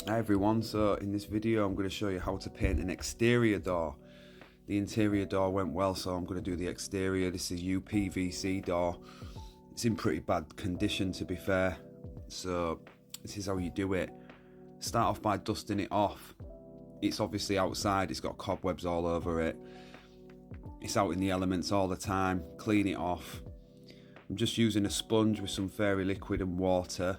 Hi everyone, so in this video I'm going to show you how to paint an exterior door. The interior door went well, so I'm going to do the exterior. This is UPVC door. It's in pretty bad condition, to be fair, so this is how you do it. Start off by dusting it off. It's obviously outside, it's got cobwebs all over it. It's out in the elements all the time. Clean it off. I'm just using a sponge with some fairy liquid and water.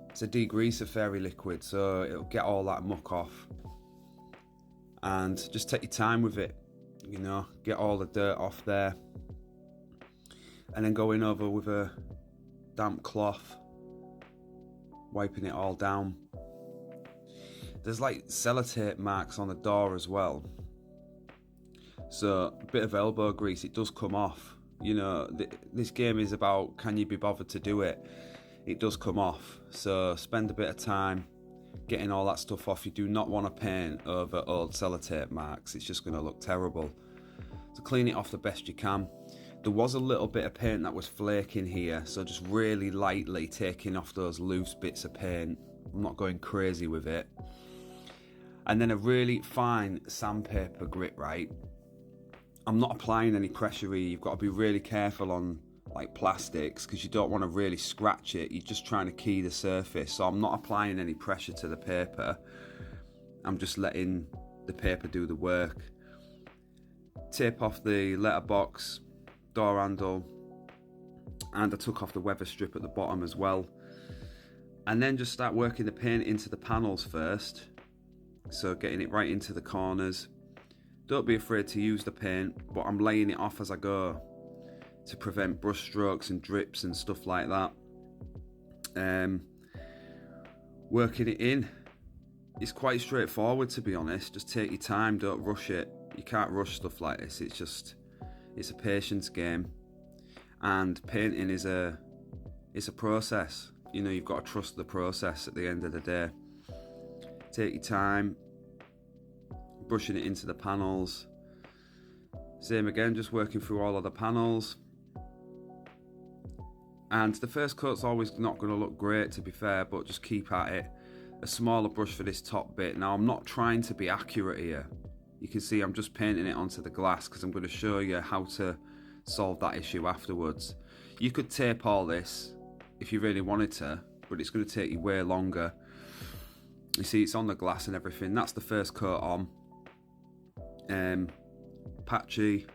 It's a degreaser fairy liquid, so it'll get all that muck off. And just take your time with it, you know, get all the dirt off there. And then go in over with a damp cloth, wiping it all down. There's like sellotape marks on the door as well. So a bit of elbow grease, it does come off. You know, this game is about, can you be bothered to do it? It does come off, so spend a bit of time getting all that stuff off. You do not want to paint over old sellotape marks, it's just going to look terrible. So clean it off the best you can. There was a little bit of paint that was flaking here, so just really lightly taking off those loose bits of paint. I'm not going crazy with it. And then a really fine sandpaper grit, right? I'm not applying any pressure here. You've got to be really careful on like plastics, because you don't want to really scratch it. You're just trying to key the surface, so I'm not applying any pressure to the paper. I'm just letting the paper do the work. Tape off the letterbox, door handle, and I took off the weather strip at the bottom as well. And then just start working the paint into the panels first, so getting it right into the corners. Don't be afraid to use the paint, but I'm laying it off as I go to prevent brush strokes and drips and stuff like that. Working it in, it's quite straightforward, to be honest. Just take your time, don't rush it. You can't rush stuff like this. It's a patience game, and painting is a process. You know, you've got to trust the process at the end of the day. Take your time, brushing it into the panels. Same again, just working through all of the panels. And the first coat's always not going to look great, to be fair, but just keep at it. A smaller brush for this top bit. Now, I'm not trying to be accurate here. You can see I'm just painting it onto the glass because I'm going to show you how to solve that issue afterwards. You could tape all this if you really wanted to, but it's going to take you way longer. You see, it's on the glass and everything. That's the first coat on. Patchy.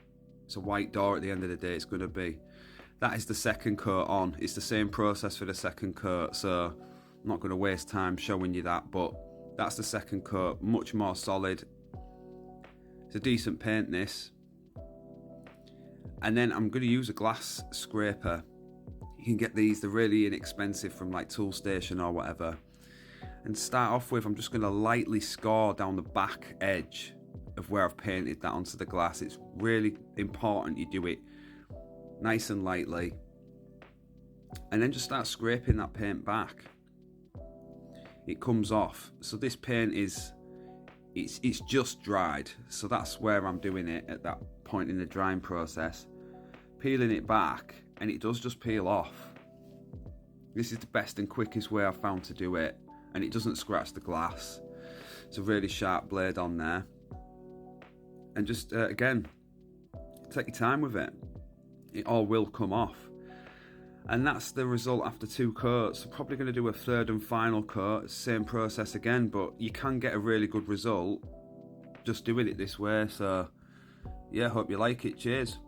It's a white door at the end of the day, it's going to be. That is the second coat on. It's the same process for the second coat, so I'm not going to waste time showing you that, but that's the second coat, much more solid. It's a decent paint, this. And then I'm going to use a glass scraper. You can get these, they're really inexpensive from like Toolstation or whatever. And to start off with, I'm just going to lightly score down the back edge of where I've painted that onto the glass. It's really important you do it nice and lightly, and then just start scraping that paint back. It comes off. So this paint is, it's just dried, so that's where I'm doing it at that point in the drying process. Peeling it back, and it does just peel off. This is the best and quickest way I've found to do it, and it doesn't scratch the glass. It's a really sharp blade on there. And just again, take your time with it. It all will come off. And that's the result after two coats. I'm probably going to do a third and final coat, same process again, but you can get a really good result just doing it this way. So yeah, hope you like it. Cheers.